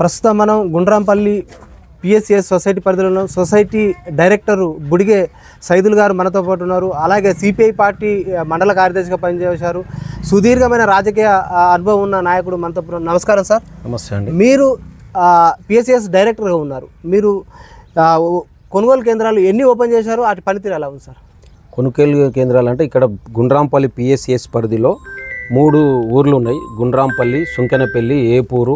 ప్రస్తుతం మనం Gundrampalli PSCS society పరిధిలో సొసైటీ డైరెక్టర్ బుడిగే సైదుల్ గారు మనతో పాటు ఉన్నారు. అలాగే సిపిఐ పార్టీ మండల కార్యదర్శిగా పనిచేశారు. సుదీర్ఘమైన రాజకీయ అనుభవం ఉన్న నాయకుడు మనతో. నమస్కారం సార్. నమస్తే అండి. మీరు పిఎస్సిఎస్ డైరెక్టర్గా ఉన్నారు. మీరు కొనుగోలు కేంద్రాలు ఎన్ని ఓపెన్ చేశారు? వాటి పనితీరు ఎలా ఉంది సార్? కొనుగోలు కేంద్రాలు అంటే ఇక్కడ గుండ్రాంపల్లి పిఎస్సిఎస్ పరిధిలో 3 ఊర్లు ఉన్నాయి. గుండ్రాంపల్లి, సుంకెనపల్లి, ఏపూరు,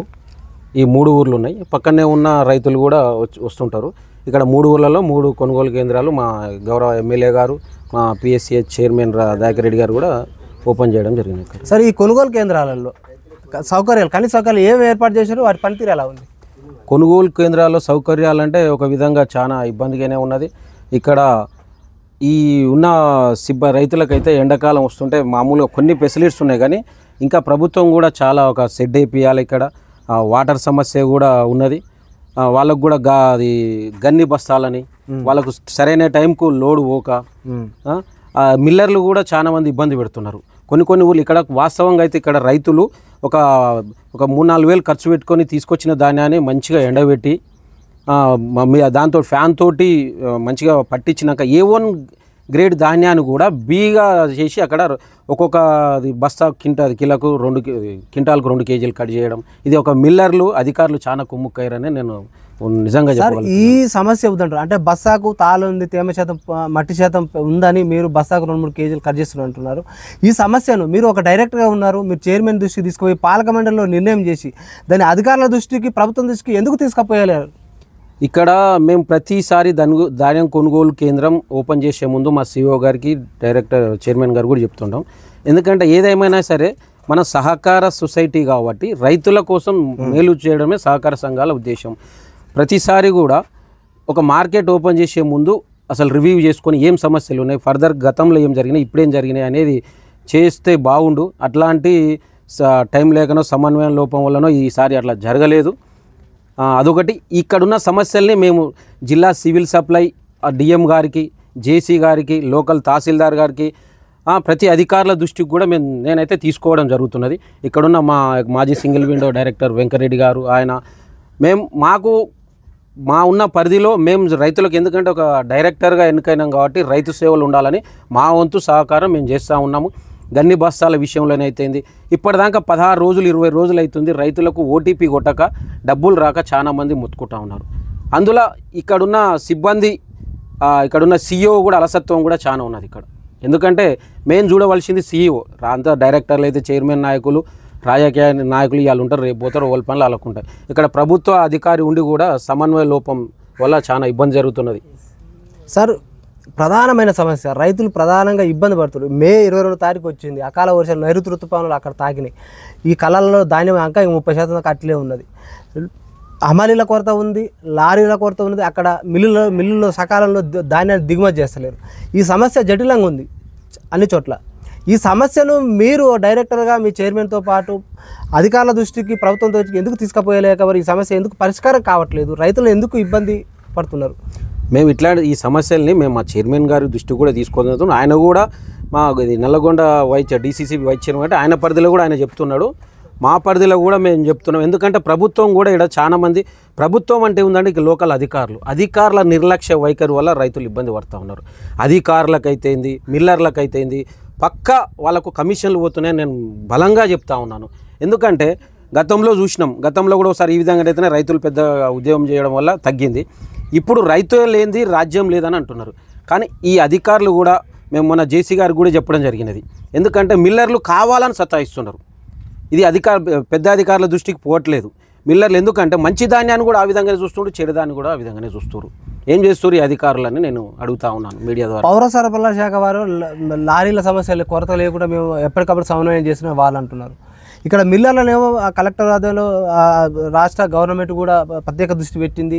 ఈ 3 ఊర్లు ఉన్నాయి. పక్కనే ఉన్న రైతులు కూడా వస్తుంటారు. ఇక్కడ 3 ఊర్లలో 3 కొనుగోలు కేంద్రాలు మా గౌరవ ఎమ్మెల్యే గారు, మా పిఎస్సిఎస్ చైర్మన్ దయాకర్ రెడ్డి గారు కూడా ఓపెన్ చేయడం జరిగింది. సార్, ఈ కొనుగోలు కేంద్రాలలో సౌకర్యాలు, కనీస సౌకర్యాలు ఏమి ఏర్పాటు చేశారు? వాటి పనితీరు ఎలా ఉంది? కొనుగోలు కేంద్రాల్లో సౌకర్యాలు అంటే ఒక విధంగా చాలా ఇబ్బందిగానే ఉన్నది. ఇక్కడ ఈ ఉన్న రైతులకైతే ఎండాకాలం వస్తుంటే మామూలుగా కొన్ని ఫెసిలిటీస్ ఉన్నాయి, కానీ ఇంకా ప్రభుత్వం కూడా చాలా ఒక షెడ్ వేయాలి. ఇక్కడ వాటర్ సమస్య కూడా ఉన్నది. వాళ్ళకు కూడా అది గన్ని బస్తాలని వాళ్ళకు సరైన టైంకు లోడ్ పోక మిల్లర్లు కూడా చాలా మంది ఇబ్బంది పెడుతున్నారు. కొన్ని ఊళ్ళు ఇక్కడ వాస్తవంగా అయితే ఇక్కడ రైతులు ఒక 3-4 వేలు ఖర్చు పెట్టుకొని తీసుకొచ్చిన ధాన్యాన్ని మంచిగా ఎండబెట్టి దాంతో ఫ్యాన్ తోటి మంచిగా పట్టించినాక A1 గ్రేడ్ ధాన్యాన్ని కూడా బీగా చేసి అక్కడ ఒక్కొక్క బస్తా కిలోకు 2 క్వింటాలకు 2 కేజీలు కట్ చేయడం. ఇది ఒక మిల్లర్లు అధికారులు చాలా కుమ్ముక్కయ్యారని నేను నిజంగా చెప్పాలి. ఈ సమస్య అవుతుంటారు అంటే బస్సాకు తాళ ఉంది, తేమ శాతం, మట్టి శాతం ఉందని మీరు బస్సాకు 2-3 కేజీలు కట్ చేస్తున్నారు అంటున్నారు. ఈ సమస్యను మీరు ఒక డైరెక్టర్గా ఉన్నారు, మీరు చైర్మన్ దృష్టికి తీసుకుపోయి పాలక మండలిలో నిర్ణయం చేసి దాన్ని అధికారుల దృష్టికి, ప్రభుత్వం దృష్టికి ఎందుకు తీసుకుపోయలేరు? ఇక్కడ మేము ప్రతిసారి ధాన్యం కొనుగోలు కేంద్రం ఓపెన్ చేసే ముందు మా సిఇఓ గారికి, డైరెక్టర్ చైర్మన్ గారు కూడా చెప్తుంటాం. ఎందుకంటే ఏదేమైనా సరే మన సహకార సొసైటీ కాబట్టి రైతుల కోసం మేలు చేయడమే సహకార సంఘాల ఉద్దేశం. ప్రతిసారి కూడా ఒక మార్కెట్ ఓపెన్ చేసే ముందు అసలు రివ్యూ చేసుకొని ఏం సమస్యలు ఉన్నాయి, ఫర్దర్ గతంలో ఏం జరిగినాయి, ఇప్పుడేం జరిగినాయి అనేది చేస్తే బాగుండు. అట్లాంటి టైం లేకనో సమన్వయం లోపం వల్లనో ఈసారి అట్లా జరగలేదు. అదొకటి. ఇక్కడున్న సమస్యల్ని మేము జిల్లా సివిల్ సప్లై డిఎం గారికి, జేసీ గారికి, లోకల్ తహసీల్దార్ గారికి, ప్రతి అధికారుల దృష్టికి కూడా నేనైతే తీసుకోవడం జరుగుతున్నది. ఇక్కడున్న మాజీ సింగిల్ విండో డైరెక్టర్ వెంకరెడ్డి గారు, ఆయన మా ఉన్న పరిధిలో మేము రైతులకు, ఎందుకంటే ఒక డైరెక్టర్గా ఎన్నికైనాం కాబట్టి రైతు సేవలు ఉండాలని మా వంతు సహకారం మేము చేస్తూ ఉన్నాము. గన్ని బస్తాల విషయంలోనైతేంది ఇప్పటిదాకా 16 రోజులు 20 రోజులు అవుతుంది రైతులకు ఓటీపీ కొట్టక డబ్బులు రాక చాలామంది ముత్తుకుంటా ఉన్నారు. అందులో ఇక్కడున్న సిబ్బంది, ఇక్కడున్న సిఇఓ కూడా అలసత్వం కూడా చాలా ఉన్నది ఇక్కడ. ఎందుకంటే మేము చూడవలసింది సిఇఓ, అంతా డైరెక్టర్లు అయితే చైర్మన్ నాయకులు, రాజకీయ నాయకులు ఇవాళ ఉంటారు, రేపు పోతారు, వాళ్ళ పనులు అలాకుంటాయి. ఇక్కడ ప్రభుత్వ అధికారి ఉండి కూడా సమన్వయ లోపం వల్ల చాలా ఇబ్బంది జరుగుతున్నది. సార్, ప్రధానమైన సమస్య రైతులు ప్రధానంగా ఇబ్బంది పడుతున్నారు. మే 22వ తారీఖు వచ్చింది, అకాల వర్షాలు, నైరుతి ఋతుపవనాలు అక్కడ తాకినాయి. ఈ కళల్లో ధాన్యం ఇంకా 30% దాకా అట్లే ఉన్నది. హమాలీల కొరత ఉంది, లారీల కొరత ఉంది. అక్కడ మిల్లుల్లో సకాలంలో ధాన్యాన్ని దిగుమతి చేస్తలేరు. ఈ సమస్య జటిలంగా ఉంది అన్ని చోట్ల. ఈ సమస్యను మీరు డైరెక్టర్గా మీ చైర్మన్తో పాటు అధికారుల దృష్టికి, ప్రభుత్వం దృష్టికి ఎందుకు తీసుకుపోయలేకపోయారు? ఈ సమస్య ఎందుకు పరిష్కారం కావట్లేదు? రైతులు ఎందుకు ఇబ్బంది పడుతున్నారు? మేము ఈ సమస్యల్ని మేము మా చైర్మన్ గారి దృష్టి కూడా తీసుకోవడం. ఆయన కూడా మా నల్లగొండ DCC వైస్ చైర్మన్ అంటే ఆయన పరిధిలో కూడా ఆయన చెప్తున్నాడు, మా పరిధిలో కూడా మేము చెప్తున్నాం. ఎందుకంటే ప్రభుత్వం కూడా ఇక్కడ చాలా మంది, ప్రభుత్వం అంటే ఉందంటే ఇక లోకల్ అధికారుల నిర్లక్ష్య వైఖరి వల్ల రైతులు ఇబ్బంది పడుతూ ఉన్నారు. అధికారులకైతేంది, మిల్లర్లకైతేంది పక్కా వాళ్ళకు కమిషన్లు పోతున్నాయని నేను బలంగా చెప్తా ఉన్నాను. ఎందుకంటే గతంలో కూడా ఒకసారి ఈ విధంగా అయితేనే రైతులు పెద్ద ఉద్యోగం చేయడం వల్ల తగ్గింది. ఇప్పుడు రైతు లేనిది రాజ్యం లేదని అంటున్నారు. కానీ ఈ అధికారులు కూడా, మేము మొన్న జేసీ గారికి కూడా చెప్పడం జరిగినది. ఎందుకంటే మిల్లర్లు కావాలని సతాయిస్తున్నారు. ఇది పెద్ద అధికారుల దృష్టికి పోవట్లేదు. మిల్లర్లు ఎందుకంటే మంచి ధాన్యాన్ని కూడా ఆ విధంగానే చూస్తున్నారు, చెడు దాన్ని కూడా ఆ విధంగానే చూస్తున్నారు. ఏం చేస్తారు ఈ అధికారులని నేను అడుగుతా ఉన్నాను మీడియా ద్వారా. పౌర సరఫరాల శాఖ వారు లారీల సమస్యలు కొరత లేకుండా మేము ఎప్పటికప్పుడు సమన్వయం చేసిన వాళ్ళు అంటున్నారు. ఇక్కడ మిల్లర్లనేమో కలెక్టర్ ఆధ్వర్యంలో రాష్ట్ర గవర్నమెంట్ కూడా ప్రత్యేక దృష్టి పెట్టింది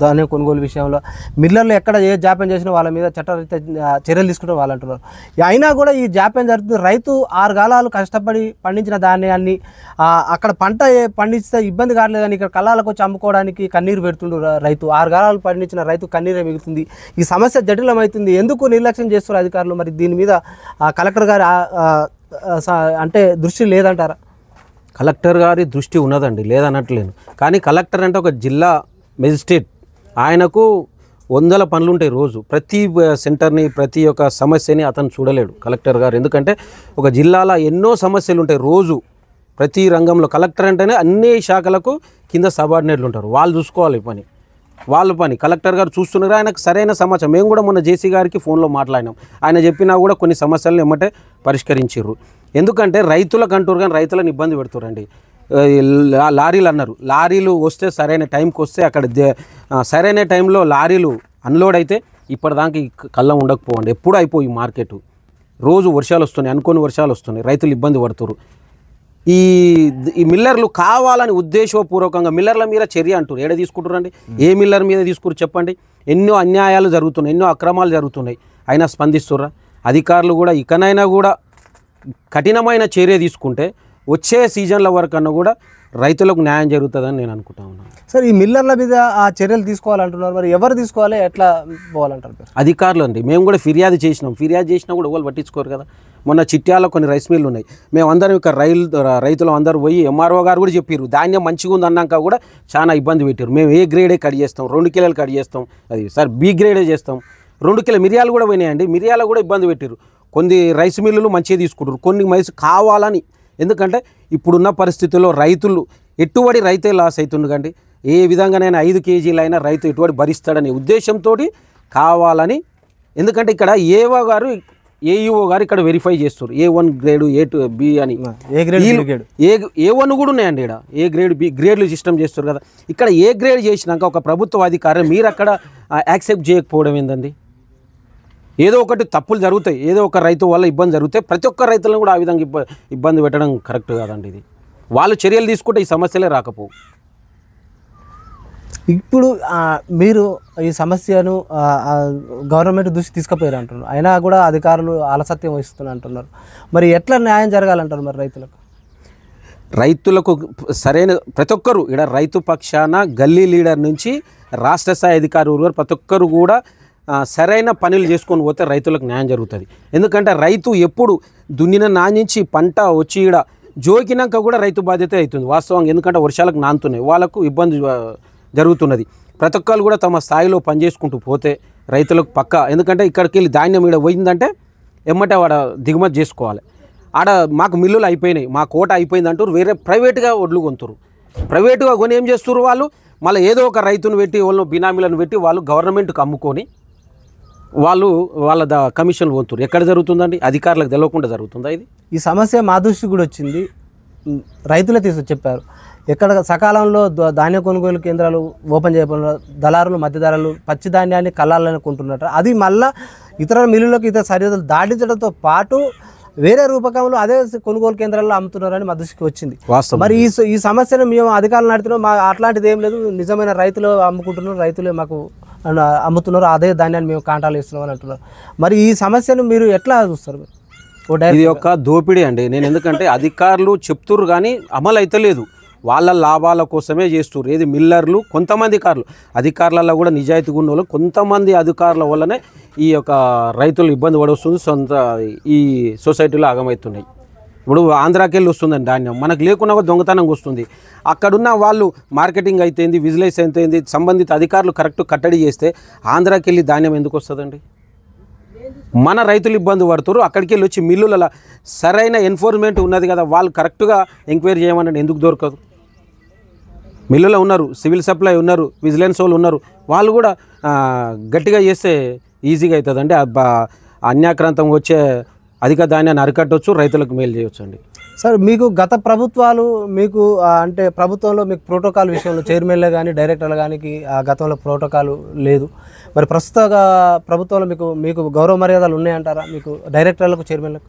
ధాన్యం కొనుగోలు విషయంలో. మిల్లర్లు ఎక్కడ ఏ జాప్యం చేసినా వాళ్ళ మీద చట్టరీత్యా చర్యలు తీసుకుంటారు వాళ్ళు అంటున్నారు. అయినా కూడా ఈ జాప్యం జరుగుతుంది. రైతు 6 కాలాలు కష్టపడి పండించిన ధాన్యాన్ని అక్కడ పంట పండిస్తే ఇబ్బంది కావట్లేదు, కానీ ఇక్కడ కళ్ళాలకు వచ్చి అమ్ముకోవడానికి కన్నీరు పెడుతుండ్రు రైతు. 6 కాలాలు పండించిన రైతు కన్నీరే మిగులుతుంది. ఈ సమస్య జటిలమవుతుంది. ఎందుకు నిర్లక్ష్యం చేస్తున్నారు అధికారులు? మరి దీని మీద కలెక్టర్ గారు అంటే దృష్టి లేదంటారా? కలెక్టర్ గారి దృష్టి ఉన్నదండి, లేదనట్లేను. కానీ కలెక్టర్ అంటే ఒక జిల్లా మెజిస్ట్రేట్, ఆయనకు వందల పనులు ఉంటాయి రోజు. ప్రతి సెంటర్ని, ప్రతి ఒక్క సమస్యని అతను చూడలేడు కలెక్టర్ గారు. ఎందుకంటే ఒక జిల్లాలో ఎన్నో సమస్యలు ఉంటాయి రోజు, ప్రతి రంగంలో. కలెక్టర్ అంటేనే అన్ని శాఖలకు కింద సబార్డినేట్లు ఉంటారు, వాళ్ళు చూసుకోవాలి పని, వాళ్ళ పని. కలెక్టర్ గారు చూస్తున్నారు, ఆయనకు సరైన సమాచారం. మేము కూడా మొన్న జేసీ గారికి ఫోన్లో మాట్లాడినాం, ఆయన చెప్పినా కూడా కొన్ని సమస్యలను ఎమ్మటే పరిష్కరించారు. ఎందుకంటే రైతులకు అంటారు కానీ రైతులను ఇబ్బంది పెడుతురండి. లారీలు అన్నారు, లారీలు వస్తే సరైన టైంకి వస్తే అక్కడ సరైన టైంలో లారీలు అన్లోడ్ అయితే ఇప్పటిదాకా కళ్ళం ఉండకపోవండి. ఎప్పుడు అయిపోయి మార్కెట్. రోజు వర్షాలు వస్తున్నాయి, అనుకోని వర్షాలు వస్తున్నాయి, రైతులు ఇబ్బంది పడుతున్నారు. ఈ మిల్లర్లు కావాలని ఉద్దేశపూర్వకంగా మిల్లర్ల మీద చర్య అంటారు. ఏడ తీసుకుంటారండి? ఏ మిల్లర్ మీద తీసుకురు చెప్పండి? ఎన్నో అన్యాయాలు జరుగుతున్నాయి, ఎన్నో అక్రమాలు జరుగుతున్నాయి, అయినా స్పందిస్తుర్రా? అధికారులు కూడా ఇకనైనా కూడా కఠినమైన చర్య తీసుకుంటే వచ్చే సీజన్ల వరకన్నా కూడా రైతులకు న్యాయం జరుగుతుందని నేను అనుకుంటా ఉన్నాను. సార్, ఈ మిల్లర్ల మీద ఆ చర్యలు తీసుకోవాలంటున్నారు, మరి ఎవరు తీసుకోవాలి, ఎట్లా పోవాలంటారు? అధికారులు అండి. మేము కూడా ఫిర్యాదు చేసినాం, ఫిర్యాదు చేసినా కూడా ఎవరు పట్టించుకోరు కదా. మొన్న చిట్యాలలో కొన్ని రైస్ మిల్లు ఉన్నాయి, మేము అందరం ఇక్కడ రైతులు అందరూ పోయి ఎంఆర్ఓ గారు కూడా చెప్పారు, ధాన్యం మంచిగా ఉంది అన్నాక కూడా చాలా ఇబ్బంది పెట్టారు. మేము ఏ గ్రేడే కట్ చేస్తాం, 2 కిలోలు కట్ చేస్తాం, అది సార్ బి గ్రేడే చేస్తాం. 2 కిలో మిరియాలు కూడా పోయినాయండి, మిరియాలు కూడా ఇబ్బంది పెట్టారు. కొన్ని రైస్ మిల్లులు మంచిగా తీసుకుంటారు, కొన్ని మైస్ కావాలని. ఎందుకంటే ఇప్పుడున్న పరిస్థితుల్లో రైతులు ఎటువంటి రైతే లాస్ అవుతుంది కండి. ఏ విధంగానైనా 5 కేజీలైనా రైతు ఎటువంటి భరిస్తాడనే ఉద్దేశంతో కావాలని. ఎందుకంటే ఇక్కడ ఏఓ గారు, ఏఈఓ గారు ఇక్కడ వెరిఫై చేస్తారు, A1 గ్రేడ్, A2 బి అని. A1 కూడా ఉన్నాయండి ఇక్కడ, ఏ గ్రేడ్ బి గ్రేడ్లు సిస్టమ్ చేస్తారు కదా. ఇక్కడ ఏ గ్రేడ్ చేసినాక ఒక ప్రభుత్వ అధికారి మీరు అక్కడ యాక్సెప్ట్ చేయకపోవడం ఏందండి? ఏదో ఒకటి తప్పులు జరుగుతాయి, ఏదో ఒక రైతు వల్ల ఇబ్బంది జరుగుతాయి, ప్రతి ఒక్క రైతులను కూడా ఆ విధంగా ఇబ్బంది పెట్టడం కరెక్ట్ కాదండి. ఇది వాళ్ళు చర్యలు తీసుకుంటే ఈ సమస్యలే రాకపోవు. ఇప్పుడు మీరు ఈ సమస్యను గవర్నమెంట్ దృష్టి తీసుకుపోయారు అంటున్నారు, అయినా కూడా అధికారులు అలసత్యం వహిస్తున్నారు అంటున్నారు. మరి ఎట్లా న్యాయం జరగాలంటారు మరి రైతులకు? సరైన ప్రతి ఒక్కరు ఇక్కడ రైతు పక్షాన గల్లీ లీడర్ నుంచి రాష్ట్ర స్థాయి అధికారులు వరకు ప్రతి ఒక్కరు కూడా సరైన పనులు చేసుకొని పోతే రైతులకు న్యాయం జరుగుతుంది. ఎందుకంటే రైతు ఎప్పుడు దున్నిన నానించి పంట వచ్చి ఇక్కడ జోకినాక కూడా రైతు బాధ్యత అవుతుంది వాస్తవంగా. ఎందుకంటే వర్షాలకు నానుతున్నాయి, వాళ్ళకు ఇబ్బంది జరుగుతున్నది. ప్రతి ఒక్కరు కూడా తమ స్థాయిలో పనిచేసుకుంటూ పోతే రైతులకు పక్కా. ఎందుకంటే ఇక్కడికి వెళ్ళి ధాన్యం ఇక్కడ పోయిందంటే ఎమ్మటే వాడ దిగుమతి చేసుకోవాలి. ఆడ మాకు మిల్లులు అయిపోయినాయి, మా కోట అయిపోయింది అంటారు, వేరే ప్రైవేట్గా వడ్లు కొంటారు. ప్రైవేటుగా కొని ఏం చేస్తారు వాళ్ళు? మళ్ళీ ఏదో ఒక రైతును పెట్టి వాళ్ళు బినామీలను పెట్టి వాళ్ళు గవర్నమెంట్కి అమ్ముకొని వాళ్ళ కమిషన్లు పొందుతారు. ఎక్కడ జరుగుతుందండి? అధికారులకు తెలియకుండా జరుగుతుందా ఇది? ఈ సమస్య మా దృష్టికి కూడా వచ్చింది, రైతులే చెప్పారు. ఎక్కడ సకాలంలో ధాన్య కొనుగోలు కేంద్రాలు ఓపెన్ చేయకుండా దళారులు, మధ్యధరలు పచ్చి ధాన్యాన్ని కళ్ళాలని కొంటున్నట్టు, అది మళ్ళీ ఇతర మిల్లులకు ఇతర సరిహద్దులు దాటించడంతో పాటు వేరే రూపకంలో అదే కొనుగోలు కేంద్రాల్లో అమ్ముతున్నారని మా దృష్టికి వచ్చింది. మరి ఈ సమస్యను మేము అధికారులు నడుతున్నాం, మా అట్లాంటిది ఏం లేదు, నిజమైన రైతులు అమ్ముకుంటున్నారు, రైతులే మాకు అమ్ముతున్నారు, అదే ధాన్యాన్ని మేము కాంటాలు ఇస్తున్నాం అని అంటున్నారు. మరి ఈ సమస్యను మీరు ఎట్లా చూస్తారు? ఇది ఒక దోపిడీ అండి. నేను ఎందుకంటే అధికారులు చెప్తున్నారు కానీ అమలు అయితే లేదు, వాళ్ళ లాభాల కోసమే చేస్తున్నారు. ఏది మిల్లర్లు, కొంతమంది అధికారులలో కూడా నిజాయితీగా ఉన్న వాళ్ళు, కొంతమంది అధికారుల వల్లనే ఈ యొక్క రైతులు ఇబ్బంది పడొస్తుంది, ఈ సొసైటీలో ఆగమవుతున్నాయి. ఇప్పుడు ఆంధ్రాకి వెళ్ళి వస్తుందండి ధాన్యం, మనకు లేకున్నా కూడా దొంగతనంగా వస్తుంది. అక్కడున్న వాళ్ళు మార్కెటింగ్ అయితేంది, విజిలెన్స్ అయితేంది, సంబంధిత అధికారులు కరెక్ట్ కట్టడి చేస్తే ఆంధ్రాకి వెళ్ళి ధాన్యం ఎందుకు వస్తుందండి? మన రైతులు ఇబ్బంది పడుతారు. అక్కడికి వెళ్ళి వచ్చి మిల్లులలో సరైన ఎన్ఫోర్స్మెంట్ ఉన్నది కదా, వాళ్ళు కరెక్ట్గా ఎంక్వైరీ చేయమని ఎందుకు దొరకదు? మిల్లులో ఉన్నారు, సివిల్ సప్లై ఉన్నారు, విజిలెన్స్ వాళ్ళు ఉన్నారు, వాళ్ళు కూడా గట్టిగా చేస్తే ఈజీగా అవుతుందండి. అన్యాక్రాంతంగా వచ్చే అధిక ధాన్యాన్ని అరికట్టవచ్చు, రైతులకు మేలు చేయవచ్చు అండి. సార్, మీకు గత ప్రభుత్వాలు మీకు అంటే ప్రభుత్వంలో మీకు ప్రోటోకాల్ విషయంలో చైర్మన్లు కానీ డైరెక్టర్లు కానీ గతంలో ప్రోటోకాల్ లేదు, మరి ప్రస్తుత ప్రభుత్వంలో మీకు గౌరవ మర్యాదలు ఉన్నాయంటారా? మీకు డైరెక్టర్లకు, చైర్మన్లకు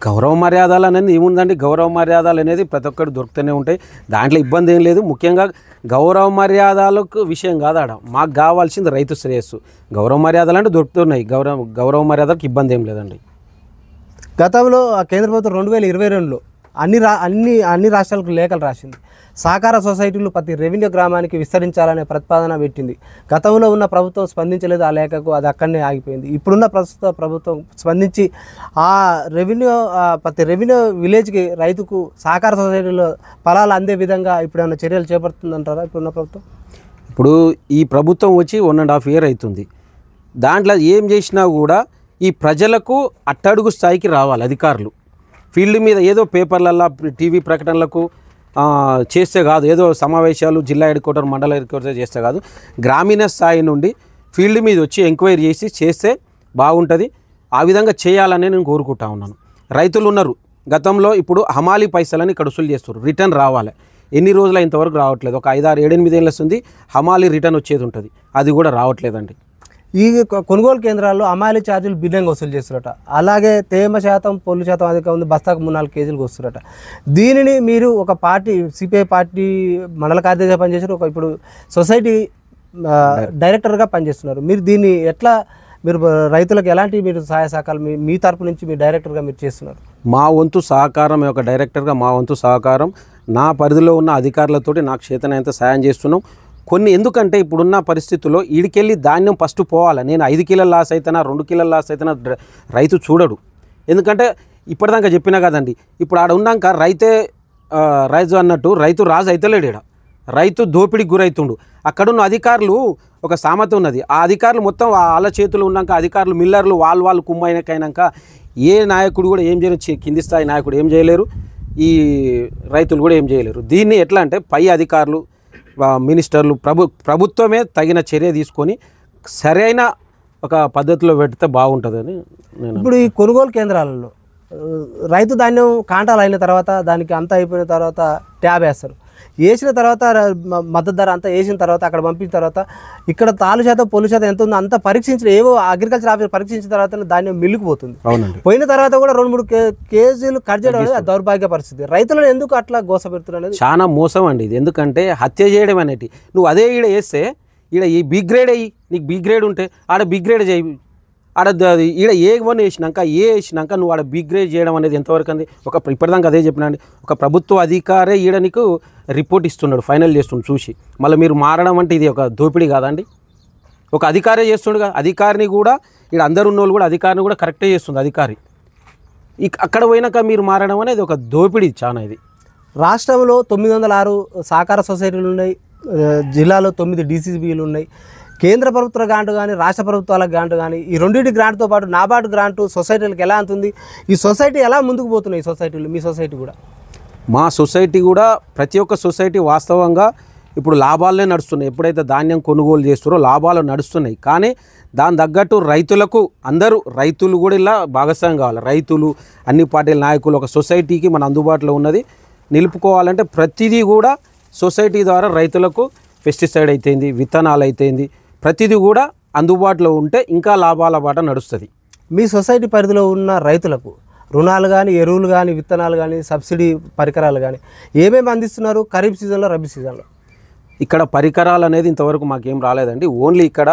గౌరవ మర్యాదలు అనేది ఏముందండి? గౌరవ మర్యాదలు అనేది ప్రతి ఒక్కరు దొరుకుతూనే ఉంటాయి, దాంట్లో ఇబ్బంది ఏం లేదు. ముఖ్యంగా గౌరవ మర్యాదలకు విషయం కాదు ఆడ, మాకు కావాల్సింది రైతు శ్రేయస్సు. గౌరవ మర్యాదలు అంటే దొరుకుతున్నాయి, గౌరవ మర్యాదలకు ఇబ్బంది ఏం లేదండి. గతంలో కేంద్ర ప్రభుత్వం 2022లో అన్ని రాష్ట్రాలకు లేఖలు రాసింది. సహకార సొసైటీలు ప్రతి రెవెన్యూ గ్రామానికి విస్తరించాలనే ప్రతిపాదన పెట్టింది. గతంలో ఉన్న ప్రభుత్వం స్పందించలేదు ఆ లేఖకు, అది అక్కడనే ఆగిపోయింది. ఇప్పుడున్న ప్రస్తుత ప్రభుత్వం స్పందించి ఆ ప్రతి రెవెన్యూ విలేజ్కి రైతుకు సహకార సొసైటీలో ఫలాలు అందే విధంగా ఇప్పుడు ఏమైనా చర్యలు చేపడుతుందంటారా ఇప్పుడున్న ప్రభుత్వం? ఇప్పుడు ఈ ప్రభుత్వం వచ్చి 1.5 year అవుతుంది. దాంట్లో ఏం చేసినా కూడా ఈ ప్రజలకు అట్టడుగు స్థాయికి రావాలి అధికారులు. ఫీల్డ్ మీద ఏదో పేపర్లల్లో టీవీ ప్రకటనలకు చేస్తే కాదు, ఏదో సమావేశాలు జిల్లా హెడ్ క్వార్టర్ మండల హెడ్ క్వార్టర్ చేస్తే కాదు, గ్రామీణ స్థాయి నుండి ఫీల్డ్ మీద వచ్చి ఎంక్వైరీ చేస్తే బాగుంటుంది. ఆ విధంగా చేయాలని నేను కోరుకుంటా ఉన్నాను. రైతులు ఉన్నారు గతంలో, ఇప్పుడు హమాలీ పైసలని ఇక్కడ వసూలు చేస్తారు, రిటర్న్ రావాలి. ఎన్ని రోజులు ఇంతవరకు రావట్లేదు. ఒక 5, 6, 7, 8 ఏళ్ళ వస్తుంది హమాలీ రిటర్న్ వచ్చేది ఉంటుంది, అది కూడా రావట్లేదండి. ఈ కొనుగోలు కేంద్రాల్లో హమాలీ ఛార్జీలు భిన్నంగా వసూలు చేస్తారట. అలాగే తేమ శాతం పొల్లు శాతం అధికంగా ఉంది, బస్తాకు 3-4 కేజీలకు వస్తారట. దీనిని మీరు ఒక పార్టీ సిపిఐ పార్టీ మండల కార్యదర్శిగా పనిచేసారు, ఇప్పుడు సొసైటీ డైరెక్టర్గా పనిచేస్తున్నారు. మీరు దీన్ని ఎట్లా మీరు రైతులకు ఎలాంటి మీరు సహాయ సహకారాలు మీ తరపు నుంచి మీ డైరెక్టర్గా మీరు చేస్తున్నారు? మా వంతు సహకారం, ఒక డైరెక్టర్గా మా వంతు సహకారం నా పరిధిలో ఉన్న అధికారులతోటి నాకు చేతనైనంత సాయం చేస్తున్నాం. ఎందుకంటే ఇప్పుడున్న పరిస్థితుల్లో ఈడికెళ్ళి ధాన్యం ఫస్ట్ పోవాలి. నేను 5 కిలోల లాస్ అవుతానా 2 కిలోల లాస్ అవుతానా రైతు చూడడు. ఎందుకంటే ఇప్పటిదాకా చెప్పినా కదండి, ఇప్పుడు ఆడ ఉన్నాక రైతు అన్నట్టు రైతు రాజు అయితలేడు. ఈడ రైతు దోపిడికి గురవుతుండు. అక్కడున్న అధికారులు ఒక సామెత ఉన్నది, ఆ అధికారులు మొత్తం వాళ్ళ చేతులు ఉన్నాక అధికారులు మిల్లర్లు వాళ్ళు కుమ్మైనాక ఏ నాయకుడు కూడా ఏం చేయలేరు, కింది స్థాయి నాయకుడు ఏం చేయలేరు, ఈ రైతులు కూడా ఏం చేయలేరు. దీన్ని ఎట్లా అంటే పై అధికారులు మినిస్టర్లు ప్రభుత్వమే తగిన చర్య తీసుకొని సరైన ఒక పద్ధతిలో పెడితే బాగుంటుందని నేను. ఇప్పుడు ఈ కొనుగోలు కేంద్రాలలో రైతు ధాన్యం కాంటాలు అయిన తర్వాత దానికి అంతా అయిపోయిన తర్వాత ట్యాబ్ వేస్తారు. వేసిన తర్వాత మద్దతు ధర అంతా వేసిన తర్వాత అక్కడ పంపించిన తర్వాత ఇక్కడ తాలు శాతం పొల్లు శాతం ఎంత ఉందో అంతా పరీక్షించిన ఏవో అగ్రికల్చర్ ఆఫీసర్ పరీక్షించిన తర్వాత ధాన్యం మిల్లుకు పోతుంది. పోయిన తర్వాత కూడా 2-3 కేజీలు కట్ చేయడం అనేది దౌర్భాగ్య పరిస్థితి. రైతులను ఎందుకు అట్లా గోస పెడుతున్నారు? చాలా మోసం అండి ఇది. ఎందుకంటే హత్య చేయడం అనేది, నువ్వు అదే ఈడ వేస్తే ఈడ ఈ బి గ్రేడ్ అయ్యి నీకు బి గ్రేడ్ ఉంటే ఆడ బి గ్రేడ్ చేయి, ఆడ ఈడ A1 వేసినాక వేసినాక నువ్వు ఆడ బి గ్రేడ్ చేయడం అనేది ఎంతవరకు అంది? ఇప్పటిదాకా అదే చెప్పినా అండి, ఒక ప్రభుత్వ అధికారే ఈడ నీకు రిపోర్ట్ ఇస్తున్నాడు, ఫైనల్ చేస్తుండు చూసి. మళ్ళీ మీరు మారడం అంటే ఇది ఒక దోపిడీ కాదండి? ఒక అధికారే చేస్తుండగా అధికారిని కూడా ఇక్కడ అందరు ఉన్న వాళ్ళు కూడా అధికారిని కూడా కరెక్టే చేస్తుంది అధికారి. అక్కడ పోయినాక మీరు మారడం అనేది ఒక దోపిడీ చాలా. ఇది రాష్ట్రంలో 906 సహకార సొసైటీలు ఉన్నాయి, జిల్లాలో 9 DCCBలు ఉన్నాయి. కేంద్ర ప్రభుత్వ గ్రాంట్ కానీ రాష్ట్ర ప్రభుత్వాల గ్రాంట్ కానీ ఈ రెండింటి గ్రాంట్తో పాటు నాబార్డు గ్రాంటు సొసైటీలకు ఎలా అంతుంది? ఈ సొసైటీ ఎలా ముందుకు పోతున్నాయి? ఈ సొసైటీలు మీ సొసైటీ కూడా? మా సొసైటీ కూడా ప్రతి ఒక్క సొసైటీ వాస్తవంగా ఇప్పుడు లాభాలనే నడుస్తున్నాయి. ఎప్పుడైతే ధాన్యం కొనుగోలు చేస్తారో లాభాలు నడుస్తున్నాయి. కానీ దాని తగ్గట్టు రైతులకు రైతులు కూడా ఇలా భాగస్వామ్యం కావాలి. రైతులు అన్ని పార్టీల నాయకులు ఒక సొసైటీకి మన అందుబాటులో ఉన్నది నిలుపుకోవాలంటే ప్రతిదీ కూడా సొసైటీ ద్వారా రైతులకు పెస్టిసైడ్ అయితేంది, విత్తనాలు అయితేంది, ప్రతిదీ కూడా అందుబాటులో ఉంటే ఇంకా లాభాల బాట నడుస్తుంది. మీ సొసైటీ పరిధిలో ఉన్న రైతులకు రుణాలు కానీ ఎరువులు కానీ విత్తనాలు కానీ సబ్సిడీ పరికరాలు కానీ ఏమేమి అందిస్తున్నారు ఖరీఫ్ సీజన్లో రబీ సీజన్లో? ఇక్కడ పరికరాలు అనేది ఇంతవరకు మాకేం రాలేదండి. ఓన్లీ ఇక్కడ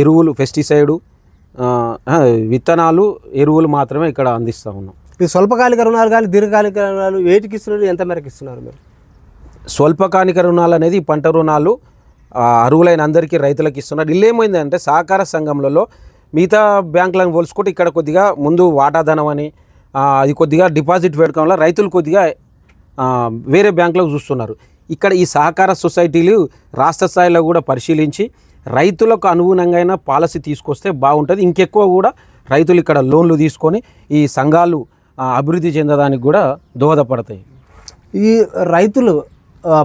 ఎరువులు, పెస్టిసైడు, విత్తనాలు, ఎరువులు మాత్రమే ఇక్కడ అందిస్తూ ఉన్నాం. ఈ స్వల్పకాలిక రుణాలు కానీ దీర్ఘకాలిక రుణాలు వేటికి ఇస్తున్నారు, ఎంత మేరకు ఇస్తున్నారు మీరు? స్వల్పకాలిక రుణాలు అనేది పంట రుణాలు అర్హులైన అందరికీ రైతులకు ఇస్తున్నారు. ఇల్లు ఏమైందంటే సహకార సంఘంలో మిగతా బ్యాంకులను పోల్చుకుంటే ఇక్కడ కొద్దిగా ముందు వాటాధనం అని అది కొద్దిగా డిపాజిట్ పెట్టుకోవడం వల్ల రైతులు కొద్దిగా వేరే బ్యాంకులకు చూస్తున్నారు. ఇక్కడ ఈ సహకార సొసైటీలు రాష్ట్ర స్థాయిలో కూడా పరిశీలించి రైతులకు అనుగుణంగా పాలసీ తీసుకొస్తే బాగుంటుంది. ఇంకెక్కువ కూడా రైతులు ఇక్కడ లోన్లు తీసుకొని ఈ సంఘాలు అభివృద్ధి చెందడానికి కూడా దోహదపడతాయి. ఈ రైతులు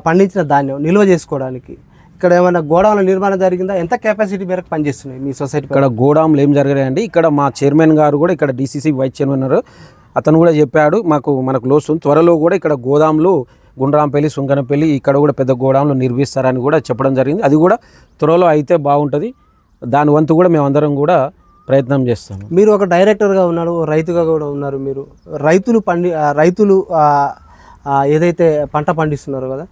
పండించిన ధాన్యం నిల్వ చేసుకోవడానికి ఇక్కడ ఏమైనా గోడౌన్ల నిర్మాణం జరిగిందా? ఎంత కెపాసిటీ మేరకు పనిచేస్తున్నాయి మీ సొసైటీ? ఇక్కడ గోడౌన్లు ఏం జరిగాయండి. ఇక్కడ మా చైర్మన్ గారు కూడా ఇక్కడ DCC వైస్ చైర్మన్ ఉన్నారు, అతను కూడా చెప్పాడు మనకు లోసు త్వరలో కూడా ఇక్కడ గోదాంలు గుండ్రాంపల్లి, సుంకనపల్లి ఇక్కడ కూడా పెద్ద గోడౌన్లు నిర్మిస్తారని కూడా చెప్పడం జరిగింది. అది కూడా త్వరలో అయితే బాగుంటుంది. దాని వంతు కూడా మేమందరం కూడా ప్రయత్నం చేస్తాము. మీరు ఒక డైరెక్టర్గా ఉన్నారు, రైతుగా కూడా ఉన్నారు. మీరు రైతులు ఏదైతే పంట పండిస్తున్నారో కదా,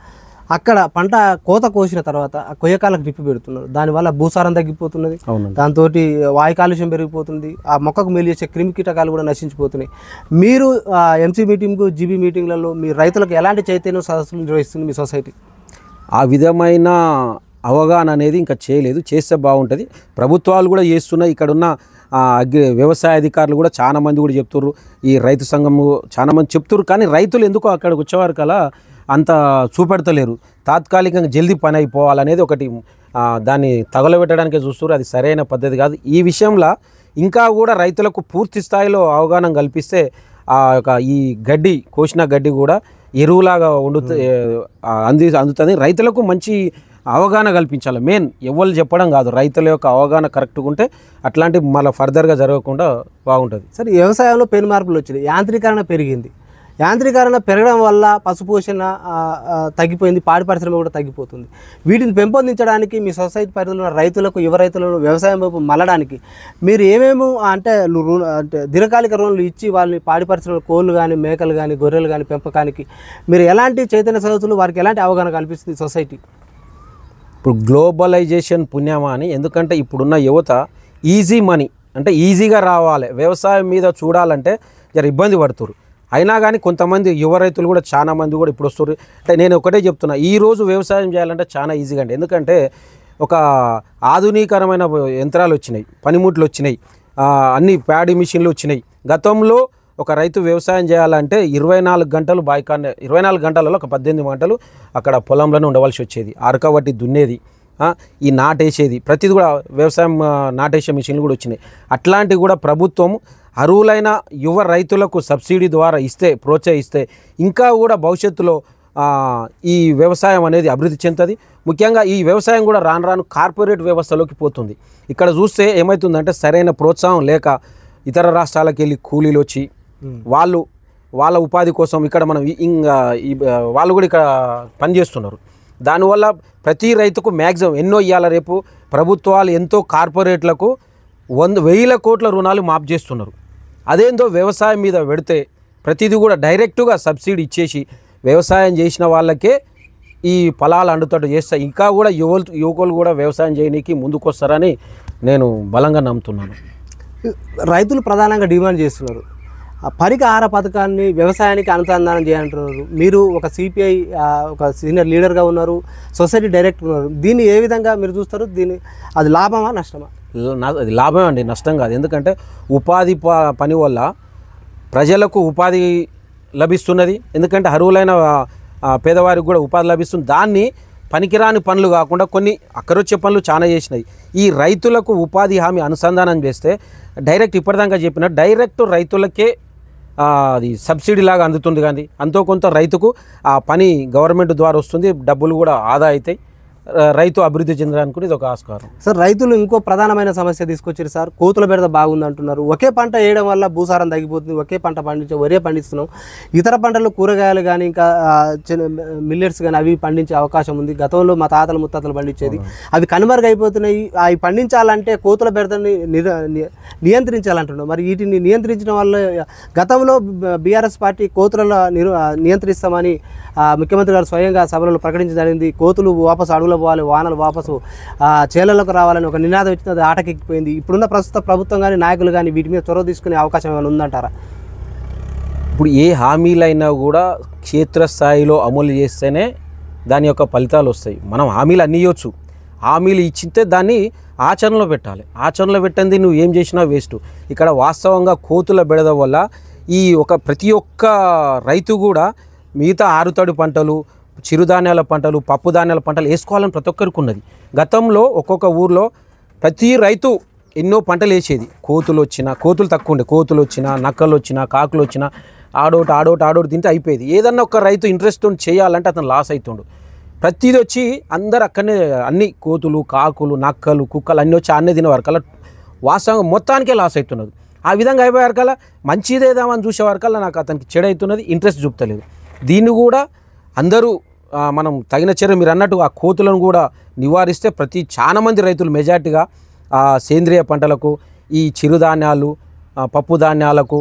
అక్కడ పంట కోత కోసిన తర్వాత ఆ కొయ్యకాలకు డ్రిప్ పెడుతున్నారు. దానివల్ల భూసారం తగ్గిపోతున్నది, దాంతో వాయు కాలుష్యం పెరిగిపోతుంది, ఆ మొక్కకు మేలు చేసే క్రిమి కీటకాలు కూడా నశించిపోతున్నాయి. మీరు ఎంసీ మీటింగ్, జీబీ మీటింగ్లలో మీ రైతులకు ఎలాంటి చైతన్య సదస్సులు నిర్వహిస్తుంది మీ సొసైటీ? ఆ విధమైన అవగాహన అనేది ఇంకా చేయలేదు, చేస్తే బాగుంటుంది. ప్రభుత్వాలు కూడా చేస్తున్నాయి. ఇక్కడున్న వ్యవసాయ అధికారులు కూడా చాలామంది కూడా చెప్తుర్రు, ఈ రైతు సంఘము చాలామంది చెప్తుర్రు. కానీ రైతులు ఎందుకో అక్కడికి వచ్చేవారికల్లా అంత చూపెడతలేరు. తాత్కాలికంగా జల్దీ పని అయిపోవాలనేది ఒకటి, దాన్ని తగలబెట్టడానికే చూస్తున్నారు. అది సరైన పద్ధతి కాదు. ఈ విషయంలో ఇంకా కూడా రైతులకు పూర్తి స్థాయిలో అవగాహన కల్పిస్తే ఈ గడ్డి, కోసిన గడ్డి కూడా ఎరువులాగా అందుతుంది. రైతులకు మంచి అవగాహన కల్పించాలి. మెయిన్ ఎవరు చెప్పడం కాదు, రైతుల యొక్క అవగాహన కరెక్ట్గా ఉంటే అట్లాంటివి మళ్ళీ ఫర్దర్గా జరగకుండా బాగుంటుంది. సరే, వ్యవసాయంలో పెను మార్పులు వచ్చినాయి, యాంత్రీకరణ పెరిగింది. యాంత్రీకరణ పెరగడం వల్ల పశుపోషణ తగ్గిపోయింది, పాడి పరిశ్రమ కూడా తగ్గిపోతుంది. వీటిని పెంపొందించడానికి మీ సొసైటీ పరిధిలో రైతులకు, యువ రైతులను వ్యవసాయం వైపు మళ్ళడానికి మీరు ఏమేమో అంటే దీర్ఘకాలిక రుణాలు ఇచ్చి వాళ్ళని పాడి పరిశ్రమలు, కోళ్ళు కానీ, మేకలు కానీ, గొర్రెలు కానీ పెంపకానికి మీరు ఎలాంటి చైతన్య సదస్సులు, వారికి ఎలాంటి అవగాహన కల్పిస్తుంది సొసైటీ? ఇప్పుడు గ్లోబలైజేషన్ పుణ్యమా అని, ఎందుకంటే ఇప్పుడున్న యువత ఈజీ మనీ అంటే ఈజీగా రావాలి, వ్యవసాయం మీద చూడాలంటే జర ఇబ్బంది పడుతున్నారు. అయినా కానీ కొంతమంది యువ రైతులు కూడా చాలా మంది కూడా ఇప్పుడు వస్తారు. అంటే నేను ఒకటే చెప్తున్నా, ఈరోజు వ్యవసాయం చేయాలంటే చాలా ఈజీగా అండి. ఎందుకంటే ఒక ఆధునీకరమైన యంత్రాలు వచ్చినాయి, పనిముట్లు వచ్చినాయి, అన్ని ప్యాడీ మిషన్లు వచ్చినాయి. గతంలో ఒక రైతు వ్యవసాయం చేయాలంటే 24 గంటలు బాయికాన్నే, 24 గంటలలో ఒక 18 గంటలు అక్కడ పొలంలోనే ఉండవలసి వచ్చేది. అరకబట్టి దున్నేది, ఈ నాటేసేది, ప్రతిది కూడా వ్యవసాయం నాటేసే మిషన్లు కూడా వచ్చినాయి. అట్లాంటివి కూడా ప్రభుత్వం అర్హులైన యువ రైతులకు సబ్సిడీ ద్వారా ఇస్తే, ప్రోత్సహిస్తే ఇంకా కూడా భవిష్యత్తులో ఈ వ్యవసాయం అనేది అభివృద్ధి చెందుతుంది. ముఖ్యంగా ఈ వ్యవసాయం కూడా రాను రాను కార్పొరేట్ వ్యవస్థలోకి పోతుంది. ఇక్కడ చూస్తే ఏమవుతుందంటే సరైన ప్రోత్సాహం లేక ఇతర రాష్ట్రాలకు వెళ్ళి కూలీలు వచ్చి వాళ్ళ ఉపాధి కోసం ఇక్కడ మనం వాళ్ళు కూడా ఇక్కడ పనిచేస్తున్నారు. దానివల్ల ప్రతి రైతుకు మ్యాక్సిమం ఎన్నో ఇవ్వాలి. రేపు ప్రభుత్వాలు ఎంతో కార్పొరేట్లకు 100,000 కోట్ల రుణాలు మాఫ్ చేస్తున్నారు. అదేందో వ్యవసాయం మీద పెడితే ప్రతిదీ కూడా డైరెక్టుగా సబ్సిడీ ఇచ్చేసి వ్యవసాయం చేసిన వాళ్ళకే ఈ ఫలాలు అందుతట్టు చేస్తే ఇంకా కూడా యువకులు కూడా వ్యవసాయం చేయడానికి ముందుకు వస్తారని నేను బలంగా నమ్ముతున్నాను. రైతులు ప్రధానంగా డిమాండ్ చేస్తున్నారు, పరిహార పథకాన్ని వ్యవసాయానికి అనుసంధానం చేయాలంటున్నారు. మీరు ఒక సిపిఐ ఒక సీనియర్ లీడర్గా ఉన్నారు, సొసైటీ డైరెక్టర్ ఉన్నారు. దీన్ని ఏ విధంగా మీరు చూస్తారు? అది లాభమా నష్టమా? అది లాభమే అండి, నష్టం కాదు. ఎందుకంటే ఉపాధి పని వల్ల ప్రజలకు ఉపాధి లభిస్తున్నది. ఎందుకంటే అర్హులైన పేదవారికి కూడా ఉపాధి లభిస్తుంది. దాన్ని పనికిరాని పనులు కాకుండా కొన్ని అక్కరొచ్చే పనులు చాలా చేసినాయి. ఈ రైతులకు ఉపాధి హామీ అనుసంధానం చేస్తే డైరెక్ట్ ఇప్పటిదాకా చెప్పిన డైరెక్ట్ రైతులకే అది సబ్సిడీ లాగా అందుతుంది. కానీ అంతో కొంత రైతుకు ఆ పని గవర్నమెంట్ ద్వారా వస్తుంది, డబ్బులు కూడా ఆదా అవుతాయి, రైతు అభివృద్ధి చెందడానికి ఇది ఒక ఆస్కారం. సార్, రైతులు ఇంకో ప్రధానమైన సమస్య తీసుకొచ్చారు సార్, కోతుల బెడద బాగుంది అంటున్నారు. ఒకే పంట వేయడం వల్ల భూసారం తగ్గిపోతుంది, ఒకే పంట వరే పండిస్తున్నాం, ఇతర పంటలు కూరగాయలు కానీ ఇంకా మిల్లెట్స్ కానీ అవి పండించే అవకాశం ఉంది. గతంలో మా తాతలు ముత్తాతలు పండించేది అవి కనుమరుగైపోతున్నాయి. అవి పండించాలంటే కోతుల బెడదని నియంత్రించాలంటున్నాం. మరి వీటిని నియంత్రించడం వల్ల గతంలో బీఆర్ఎస్ పార్టీ కోతులను నియంత్రిస్తామని ముఖ్యమంత్రి గారు స్వయంగా సభలో ప్రకటించడం జరిగింది. కోతులు వాపసు అడవులు పోవాలి, వానలు వాపసు చేలలకు రావాలని ఒక నినాదం ఇచ్చింది, అది ఆటకెక్కిపోయింది. ఇప్పుడున్న ప్రస్తుత ప్రభుత్వం కానీ నాయకులు కానీ వీటి మీద చొరవ తీసుకునే అవకాశం ఏమైనా ఉందంటారా? ఇప్పుడు ఏ హామీలైనా కూడా క్షేత్రస్థాయిలో అమలు చేస్తేనే దాని యొక్క ఫలితాలు వస్తాయి. మనం హామీలు అన్నీ ఇవ్వచ్చు, హామీలు ఇచ్చితే దాన్ని ఆచరణలో పెట్టాలి. ఆచరణలో పెట్టండి నువ్వు ఏం చేసినా వేస్ట్. ఇక్కడ వాస్తవంగా కోతుల బెడద వల్ల ప్రతి ఒక్క రైతు కూడా మిగతా ఆరుతడి పంటలు, చిరుధాన్యాల పంటలు, పప్పు ధాన్యాల పంటలు వేసుకోవాలని ప్రతి ఒక్కరికి ఉన్నది. గతంలో ఒక్కొక్క ఊర్లో ప్రతి రైతు ఎన్నో పంటలు వేసేది. కోతులు తక్కువ ఉండే, కోతులు వచ్చినా, నక్కలు వచ్చినా, కాకులు వచ్చినా ఆడోటి తింటే అయిపోయేది. ఏదన్నా ఒక రైతు ఇంట్రెస్ట్ చేయాలంటే అతను లాస్ అవుతుండు. ప్రతిది వచ్చి అందరు అక్కడనే అన్ని కోతులు, కాకులు, నక్కలు, కుక్కలు అన్నీ వచ్చి అన్నీ తినేవారికల్లా వాస్తవంగా మొత్తానికే లాస్ అవుతున్నది. ఆ విధంగా అయిపోయేవారికల్లా మంచిదేదామని చూసేవారికల్లా నాకు అతనికి చెడు అవుతున్నది, ఇంట్రెస్ట్ చూపుతలేదు. దీన్ని కూడా అందరూ మనం తగిన చర్య మీరు అన్నట్టు ఆ కోతులను కూడా నివారిస్తే చాలా మంది రైతులు మెజార్టీగా సేంద్రియ పంటలకు, ఈ చిరుధాన్యాలు, పప్పు ధాన్యాలకు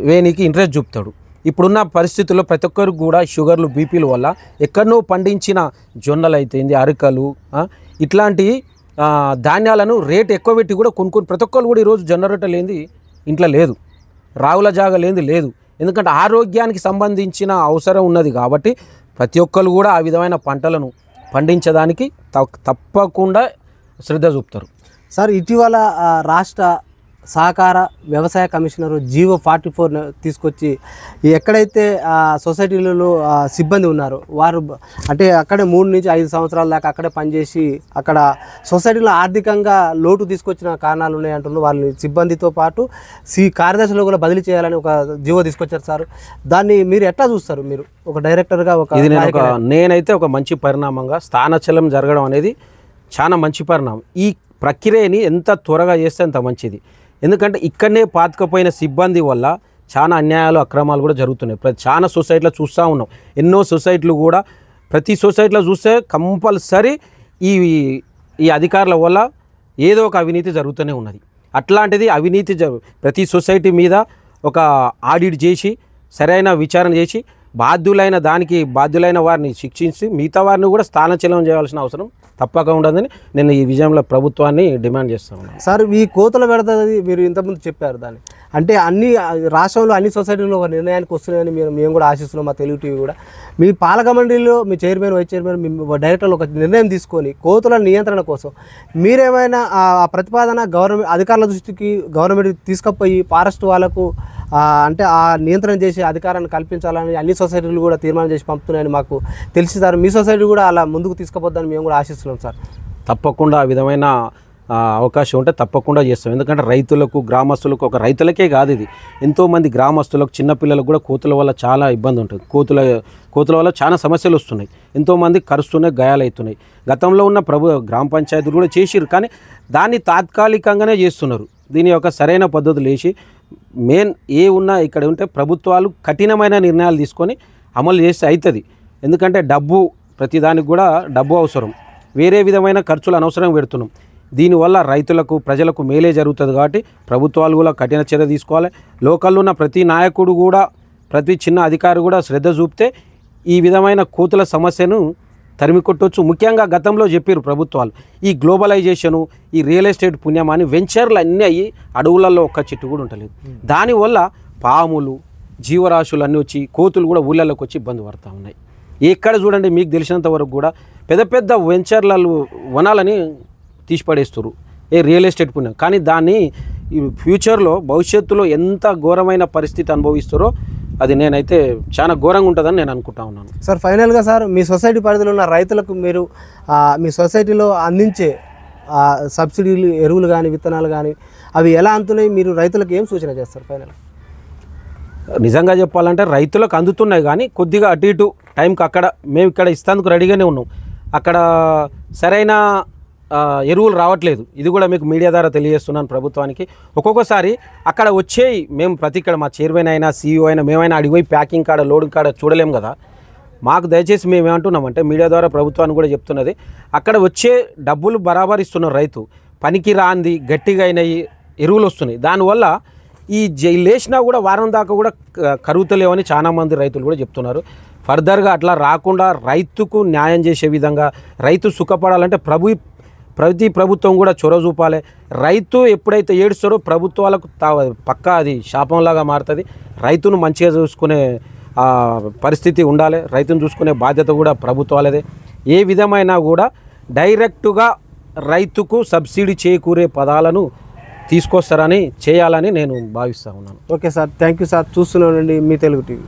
వేనికి ఇంట్రెస్ట్ చూపుతాడు. ఇప్పుడున్న పరిస్థితుల్లో ప్రతి ఒక్కరికి కూడా షుగర్లు బీపీల వల్ల ఎక్కడనో పండించిన జొన్నలు అయితేంది అరికలు ఇట్లాంటి ధాన్యాలను రేటు ఎక్కువ పెట్టి కూడా కొనుక్కొని ప్రతి ఒక్కరు కూడా ఈరోజు జొన్న రొట్టె లేనిది ఇంట్లో లేదు, రావుల జాగ లేనిది లేదు. ఎందుకంటే ఆరోగ్యానికి సంబంధించిన అవసరం ఉన్నది కాబట్టి ప్రతి ఒక్కరు కూడా ఆ విధమైన పంటలను పండించడానికి తప్పకుండా శ్రద్ధ చూపుతారు. సార్ ఇటీవల రాష్ట్ర సహకార వ్యవసాయ కమిషనర్ జీవో 44 తీసుకొచ్చి ఎక్కడైతే సొసైటీలలో సిబ్బంది ఉన్నారో వారు అంటే అక్కడే 3 నుంచి 5 సంవత్సరాల దాకా అక్కడే పనిచేసి అక్కడ సొసైటీలో ఆర్థికంగా లోటు తీసుకొచ్చిన కారణాలు ఉన్నాయంటున్నారు. వాళ్ళని సిబ్బందితో పాటు కార్యదర్శులు కూడా బదిలీ చేయాలని ఒక జీవో తీసుకొచ్చారు సార్. దాన్ని మీరు ఎట్లా చూస్తారు? మీరు ఒక డైరెక్టర్గా ఇది నేనైతే ఒక మంచి పరిణామంగా స్థానచలం జరగడం అనేది చాలా మంచి పరిణామం. ఈ ప్రక్రియని ఎంత త్వరగా చేస్తే అంత మంచిది. ఎందుకంటే ఇక్కడనే పాతుకపోయిన సిబ్బంది వల్ల చాలా అన్యాయాలు అక్రమాలు కూడా జరుగుతున్నాయి. చాలా సొసైటీలో చూస్తూ ఉన్నాం. ఎన్నో సొసైటీలు కూడా ప్రతి సొసైటీలో చూస్తే కంపల్సరీ ఈ అధికారుల వల్ల ఏదో ఒక అవినీతి జరుగుతూనే ఉన్నది. అట్లాంటిది అవినీతి ప్రతి సొసైటీ మీద ఒక ఆడిట్ చేసి సరైన విచారణ చేసి బాధ్యులైన వారిని శిక్షించి మిగతా వారిని కూడా స్థానచలనం చేయాల్సిన అవసరం తప్పక ఉండదని నేను ఈ విజయంలో ప్రభుత్వాన్ని డిమాండ్ చేస్తాను. సార్ ఈ కోతల పెడతది మీరు ఇంతకుముందు చెప్పారు దాన్ని, అంటే అన్ని రాష్ట్రంలో అన్ని సొసైటీలో ఒక నిర్ణయానికి వస్తున్నాయని మేము కూడా ఆశిస్తున్నాం. మా తెలుగు టీవీ కూడా మీ పాలక మండలిలో మీ చైర్మన్ వైస్ చైర్మన్ మీ డైరెక్టర్లు ఒక నిర్ణయం తీసుకొని కోతుల నియంత్రణ కోసం మీరేమైనా ఆ ప్రతిపాదన గవర్నమెంట్ అధికారుల దృష్టికి గవర్నమెంట్ తీసుకుపోయి ఫారెస్ట్ వాళ్ళకు అంటే ఆ నియంత్రణ చేసే అధికారాన్ని కల్పించాలని అన్ని సొసైటీలు కూడా తీర్మానం చేసి పంపుతున్నాయని మాకు తెలిసి సార్ మీ సొసైటీ కూడా అలా ముందుకు తీసుకుపోద్దని మేము కూడా ఆశిస్తున్నాం సార్. తప్పకుండా ఆ విధమైన అవకాశం ఉంటే తప్పకుండా చేస్తాం. ఎందుకంటే రైతులకు గ్రామస్తులకు ఒక రైతులకే కాదు ఇది ఎంతోమంది గ్రామస్తులకు చిన్నపిల్లలకు కూడా కోతుల వల్ల చాలా ఇబ్బంది ఉంటుంది. కోతుల వల్ల చాలా సమస్యలు వస్తున్నాయి. ఎంతోమంది కరుస్తున్నాయి, గాయాలవుతున్నాయి. గతంలో ఉన్న గ్రామ పంచాయతీలు కూడా చేసిరు కానీ దాన్ని తాత్కాలికంగానే చేస్తున్నారు. దీని యొక్క సరైన పద్ధతులు వేసి మెయిన్ ఉన్నా ఇక్కడ ఉంటే ప్రభుత్వాలు కఠినమైన నిర్ణయాలు తీసుకొని అమలు చేస్తే అవుతుంది. ఎందుకంటే ప్రతిదానికి కూడా డబ్బు అవసరం, వేరే విధమైన ఖర్చులు అనవసరం పెడుతున్నాం. దీనివల్ల రైతులకు ప్రజలకు మేలే జరుగుతుంది కాబట్టి ప్రభుత్వాలు కూడా కఠిన చర్య తీసుకోవాలి. లోకల్లో ఉన్న ప్రతి నాయకుడు కూడా ప్రతి చిన్న అధికారి కూడా శ్రద్ధ చూపితే ఈ విధమైన కోతుల సమస్యను తరిమి కొట్టవచ్చు. ముఖ్యంగా గతంలో చెప్పారు ప్రభుత్వాలు ఈ గ్లోబలైజేషను ఈ రియల్ ఎస్టేట్ పుణ్యమాని వెంచర్లు అన్నీ అయ్యి అడవులలో ఒక్క చెట్టు కూడా ఉండలేదు. దానివల్ల పాములు జీవరాశులు అన్నీ వచ్చి కోతులు కూడా ఊళ్ళలోకి వచ్చి ఇబ్బంది పడుతూ ఉన్నాయి. ఎక్కడ చూడండి మీకు తెలిసినంత వరకు కూడా పెద్ద పెద్ద వెంచర్లు వనాలని తీసిపడేస్తారు రియల్ ఎస్టేట్ పుణ్యం. కానీ దాన్ని ఈ ఫ్యూచర్లో భవిష్యత్తులో ఎంత ఘోరమైన పరిస్థితి అనుభవిస్తారో అది నేనైతే చాలా ఘోరంగా ఉంటుందని నేను అనుకుంటా ఉన్నాను. సార్ ఫైనల్గా సార్ మీ సొసైటీ పరిధిలో ఉన్న రైతులకు మీరు మీ సొసైటీలో అందించే సబ్సిడీలు ఎరువులు కానీ విత్తనాలు కానీ అవి ఎలా అందుతున్నాయి? మీరు రైతులకు ఏం సూచన చేస్తారు? ఫైనల్ నిజంగా చెప్పాలంటే రైతులకు అందుతున్నాయి కానీ కొద్దిగా అటు ఇటు టైంకి మేము ఇక్కడ ఇస్తాందుకు రెడీగానే ఉన్నాం. అక్కడ సరైన ఎరువులు రావట్లేదు. ఇది కూడా మీకు మీడియా ద్వారా తెలియజేస్తున్నాను ప్రభుత్వానికి. ఒక్కొక్కసారి అక్కడ వచ్చేయి మేము ఇక్కడ మా చైర్మన్ అయినా CEO అయినా మేమైనా అడిగిపోయి ప్యాకింగ్ కాడ లోడింగ్ కాడ చూడలేం కదా. మాకు దయచేసి మేము ఏమంటున్నామంటే మీడియా ద్వారా ప్రభుత్వానికి కూడా చెప్తున్నది, అక్కడ వచ్చే డబ్బులు బరాబర్ ఇస్తున్నారు రైతు, పనికి రాంది గట్టిగా అయినాయి ఎరువులు వస్తున్నాయి. దానివల్ల ఈ లేచినా కూడా వారం దాకా కూడా కరుగుతలేవని చాలామంది రైతులు కూడా చెప్తున్నారు. ఫర్దర్గా అట్లా రాకుండా రైతుకు న్యాయం చేసే విధంగా రైతు సుఖపడాలంటే ప్రతి ప్రభుత్వం కూడా చొరవ చూపాలి. రైతు ఎప్పుడైతే ఏడుస్తారో ప్రభుత్వాలకు పక్కా అది శాపంలాగా మారుతుంది. రైతును మంచిగా చూసుకునే పరిస్థితి ఉండాలి. రైతును చూసుకునే బాధ్యత కూడా ప్రభుత్వాలదే. ఏ విధమైనా కూడా డైరెక్టుగా రైతుకు సబ్సిడీ చేకూరే పదాలను తీసుకొస్తారని చేయాలని నేను భావిస్తూ ఉన్నాను. Okay sir, thank you sir. చూస్తున్నానండి మీ తెలుగు టీవీ.